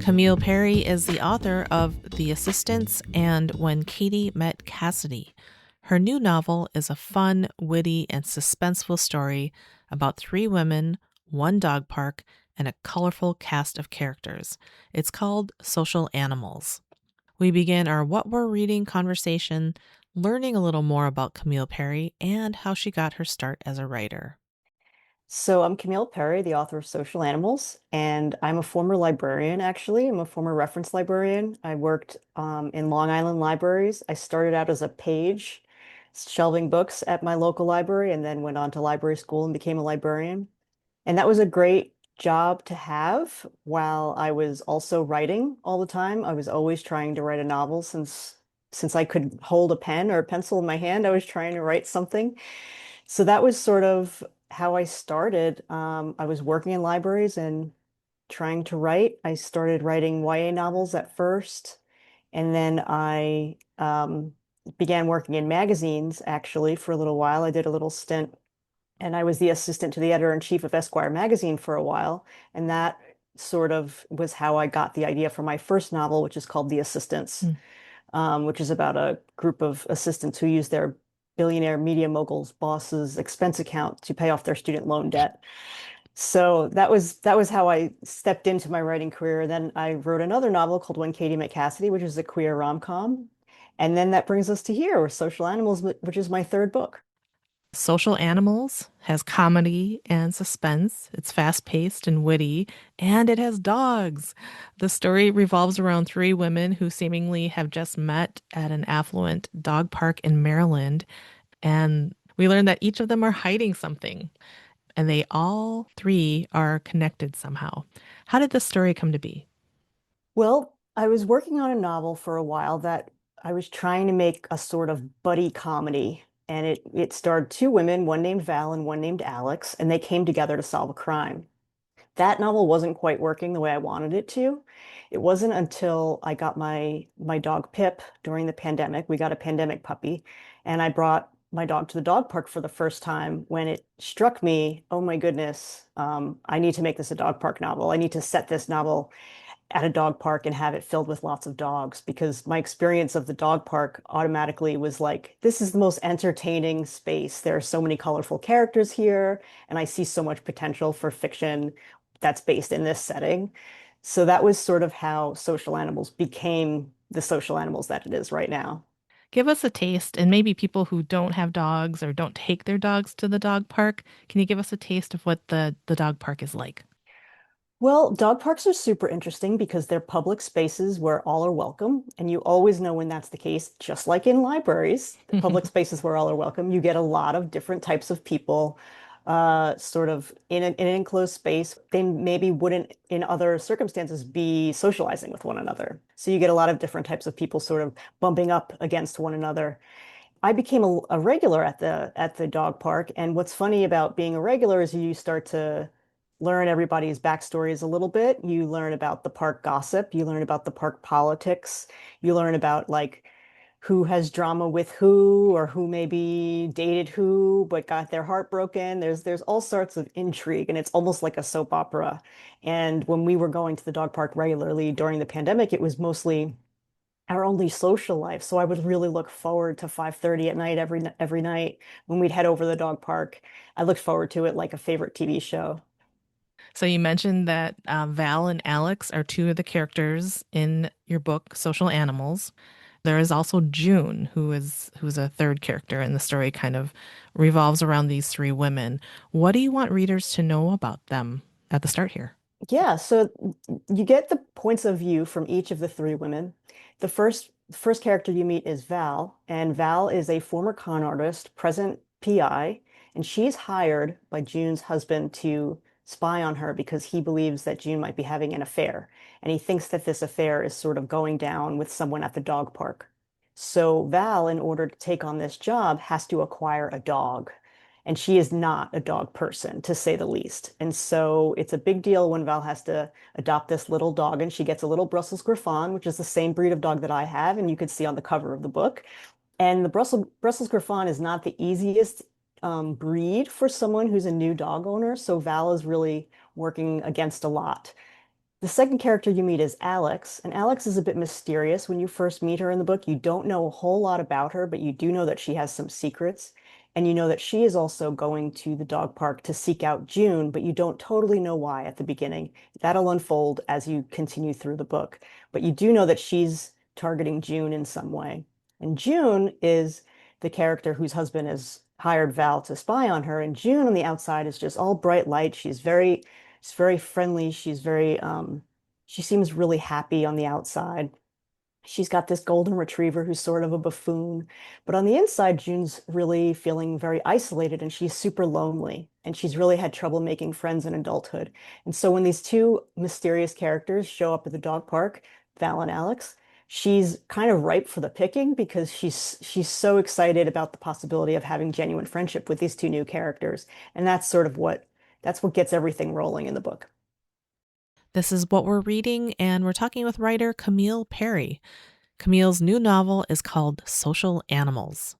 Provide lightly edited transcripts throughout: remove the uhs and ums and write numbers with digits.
Camille Perri is the author of The Assistants and When Katie Met Cassidy. Her new novel is a fun, witty, and suspenseful story about three women, one dog park, and a colorful cast of characters. It's called Social Animals. We begin our What We're Reading conversation learning a little more about Camille Perri and how she got her start as a writer. So I'm Camille Perri, the author of Social Animals, and I'm a former librarian, actually. I'm a former reference librarian. I worked in Long Island libraries. I started out as a page, shelving books at my local library, and then went on to library school and became a librarian. And that was a great job to have while I was also writing all the time. I was always trying to write a novel since I could hold a pen or a pencil in my hand, I was trying to write something. So that was sort of how I started. I was working in libraries and trying to write. I started writing YA novels at first, and then I began working in magazines actually for a little while. I did a little stint, and I was the assistant to the editor-in-chief of Esquire magazine for a while, and that sort of was how I got the idea for my first novel, which is called The Assistants, which is about a group of assistants who use their billionaire media mogul's boss's expense account to pay off their student loan debt. So that was how I stepped into my writing career. Then I wrote another novel called When Katie Met Cassidy, which is a queer rom-com. And then that brings us to here, Social Animals, which is my third book. Social Animals has comedy and suspense. It's fast paced and witty, and it has dogs. The story revolves around three women who seemingly have just met at an affluent dog park in Maryland. And we learn that each of them are hiding something, and they all three are connected somehow. How did this story come to be? Well, I was working on a novel for a while that I was trying to make a sort of buddy comedy. And it starred two women, one named Val and one named Alex, and they came together to solve a crime. That novel wasn't quite working the way I wanted it to. It wasn't until I got my dog Pip during the pandemic. We got a pandemic puppy, and I brought my dog to the dog park for the first time when it struck me, oh my goodness, I need to make this a dog park novel. I need to set this novel at a dog park and have it filled with lots of dogs because my experience of the dog park automatically was like, this is the most entertaining space. There are so many colorful characters here, and I see so much potential for fiction that's based in this setting. So that was sort of how Social Animals became the social animals that it is right now. Give us a taste, and maybe people who don't have dogs or don't take their dogs to the dog park, can you give us a taste of what the dog park is like? Well, dog parks are super interesting because they're public spaces where all are welcome. And you always know when that's the case, just like in libraries, public spaces where all are welcome. You get a lot of different types of people, sort of in an enclosed space. They maybe wouldn't, in other circumstances, be socializing with one another. So you get a lot of different types of people sort of bumping up against one another. I became a regular at the dog park, and what's funny about being a regular is you start to learn everybody's backstories a little bit. You learn about the park gossip, you learn about the park politics, you learn about like who has drama with who or who maybe dated who but got their heart broken. There's all sorts of intrigue, and it's almost like a soap opera. And when we were going to the dog park regularly during the pandemic, it was mostly our only social life. So I would really look forward to 5:30 at night every night when we'd head over to the dog park. I looked forward to it like a favorite TV show. So you mentioned that Val and Alex are two of the characters in your book, Social Animals. There is also June, who's a third character, and the story kind of revolves around these three women. What do you want readers to know about them at the start here? Yeah, so you get the points of view from each of the three women. The first character you meet is Val, and Val is a former con artist, present PI, and she's hired by June's husband to spy on her because he believes that June might be having an affair, and he thinks that this affair is sort of going down with someone at the dog park. So Val, in order to take on this job, has to acquire a dog. And she is not a dog person, to say the least. And so it's a big deal when Val has to adopt this little dog, and she gets a little Brussels Griffon, which is the same breed of dog that I have, and you could see on the cover of the book. And the Brussels Griffon is not the easiest breed for someone who's a new dog owner. So Val is really working against a lot. The second character you meet is Alex, and Alex is a bit mysterious. When you first meet her in the book, you don't know a whole lot about her, but you do know that she has some secrets. And you know that she is also going to the dog park to seek out June, but you don't totally know why at the beginning. That'll unfold as you continue through the book. But you do know that she's targeting June in some way. And June is the character whose husband has hired Val to spy on her. And June on the outside is just all bright light. She's very friendly. She seems really happy on the outside. She's got this golden retriever who's sort of a buffoon. But on the inside, June's really feeling very isolated and she's super lonely. And she's really had trouble making friends in adulthood. And so when these two mysterious characters show up at the dog park, Val and Alex, she's kind of ripe for the picking because she's so excited about the possibility of having genuine friendship with these two new characters. And that's what gets everything rolling in the book. This is what we're reading, and we're talking with writer Camille Perri. Camille's new novel is called Social Animals.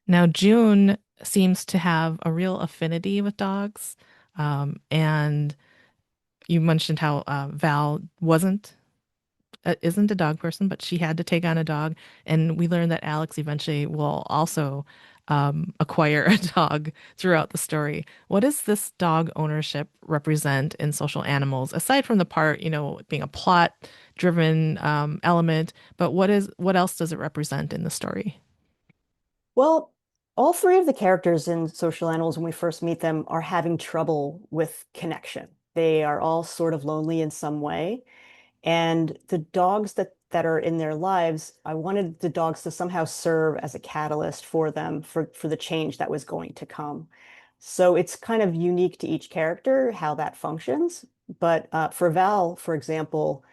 Now, June seems to have a real affinity with dogs. And you mentioned how Val isn't a dog person, but she had to take on a dog. And we learned that Alex eventually will also acquire a dog throughout the story. What does this dog ownership represent in Social Animals, aside from the part, being a plot-driven element? But what else does it represent in the story? Well, all three of the characters in Social Animals, when we first meet them, are having trouble with connection. They are all sort of lonely in some way. And the dogs that are in their lives, I wanted the dogs to somehow serve as a catalyst for them for the change that was going to come. So it's kind of unique to each character how that functions. But for Val, for example,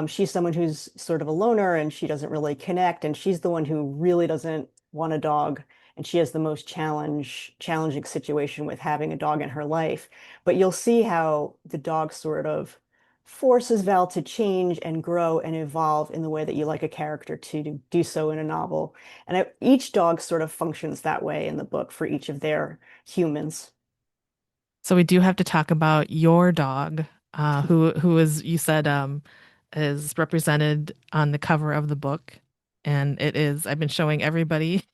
she's someone who's sort of a loner and she doesn't really connect, and she's the one who really doesn't want a dog. And she has the most challenging situation with having a dog in her life. But you'll see how the dog sort of forces Val to change and grow and evolve in the way that you like a character to do so in a novel. And each dog sort of functions that way in the book for each of their humans. So we do have to talk about your dog, who is you said is represented on the cover of the book, and it is. I've been showing everybody.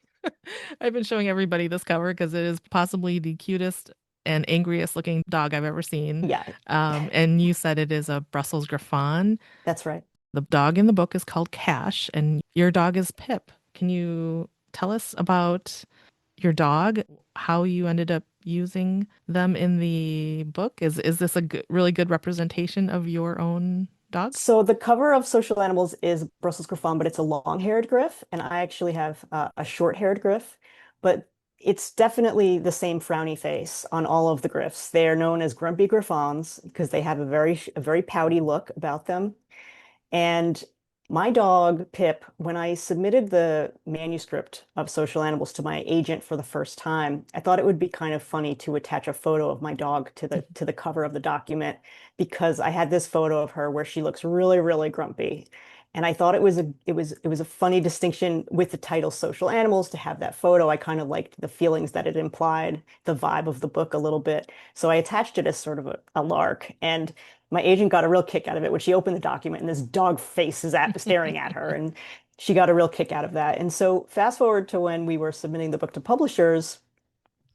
I've been showing everybody this cover because it is possibly the cutest and angriest looking dog I've ever seen. Yeah, And you said it is a Brussels Griffon. that's right. The dog in the book is called Cash, and your dog is Pip. Can you tell us about your dog, how you ended up using them in the book? Is this a really good representation of your own dog? So the cover of Social Animals is Brussels Griffon, but it's a long-haired Griff, and I actually have a short-haired Griff, but it's definitely the same frowny face on all of the Griffs. They are known as Grumpy Griffons because they have a very pouty look about them. And my dog, Pip, when I submitted the manuscript of Social Animals to my agent for the first time, I thought it would be kind of funny to attach a photo of my dog to the cover of the document because I had this photo of her where she looks really, really grumpy. And I thought it was a funny distinction with the title Social Animals to have that photo. I kind of liked the feelings that it implied, the vibe of the book a little bit. So I attached it as sort of a lark. And my agent got a real kick out of it when she opened the document and this dog face is staring at her, and she got a real kick out of that. And so fast forward to when we were submitting the book to publishers,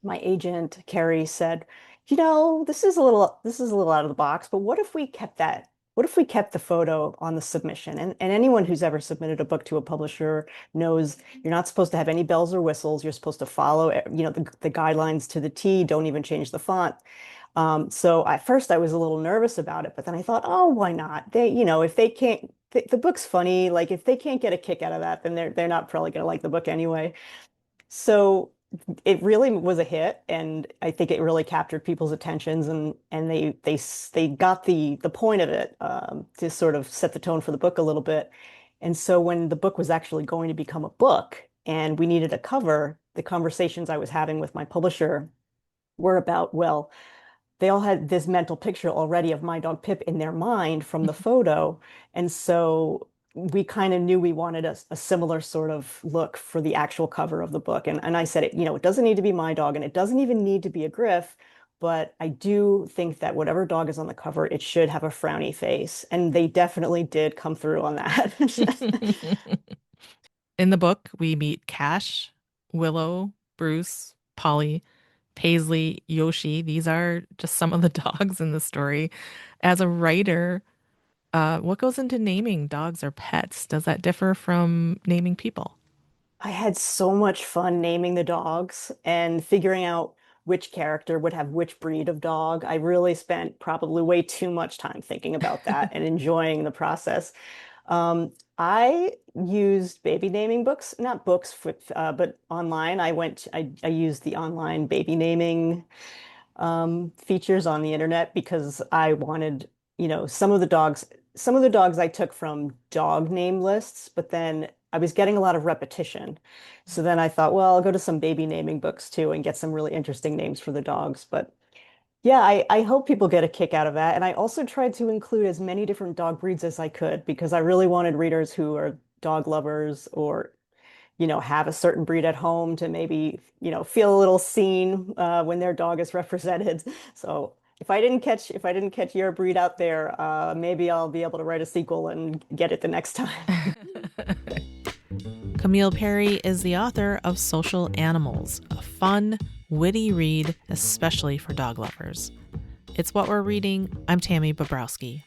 my agent Carrie said, this is a little out of the box, but what if we kept that? What if we kept the photo on the submission? And anyone who's ever submitted a book to a publisher knows you're not supposed to have any bells or whistles. You're supposed to follow, the guidelines to the T. Don't even change the font. So at first I was a little nervous about it, but then I thought, oh, why not? If they can't, the book's funny. Like if they can't get a kick out of that, then they're not probably going to like the book anyway. So it really was a hit, and I think it really captured people's attentions, and they got the point of it to sort of set the tone for the book a little bit. And so when the book was actually going to become a book and we needed a cover, the conversations I was having with my publisher were about, well, they all had this mental picture already of my dog Pip in their mind from the photo. And so we kind of knew we wanted a similar sort of look for the actual cover of the book. And I said, it doesn't need to be my dog and it doesn't even need to be a Griff. but I do think that whatever dog is on the cover, it should have a frowny face. And they definitely did come through on that. In the book, we meet Cash, Willow, Bruce, Polly, Paisley, Yoshi. These are just some of the dogs in the story. As a writer, what goes into naming dogs or pets? Does that differ from naming people? I had so much fun naming the dogs and figuring out which character would have which breed of dog. I really spent probably way too much time thinking about that and enjoying the process. I used baby naming books, not books, but online. I used the online baby naming features on the internet because I wanted, some of the dogs I took from dog name lists, but then I was getting a lot of repetition. So then I thought, well, I'll go to some baby naming books too and get some really interesting names for the dogs. But yeah, I hope people get a kick out of that. And I also tried to include as many different dog breeds as I could because I really wanted readers who are dog lovers or have a certain breed at home to maybe, feel a little seen when their dog is represented. So if I didn't catch your breed out there, maybe I'll be able to write a sequel and get it the next time. Camille Perri is the author of Social Animals, a fun, witty read, especially for dog lovers. It's what we're reading. I'm Tammy Bobrowski.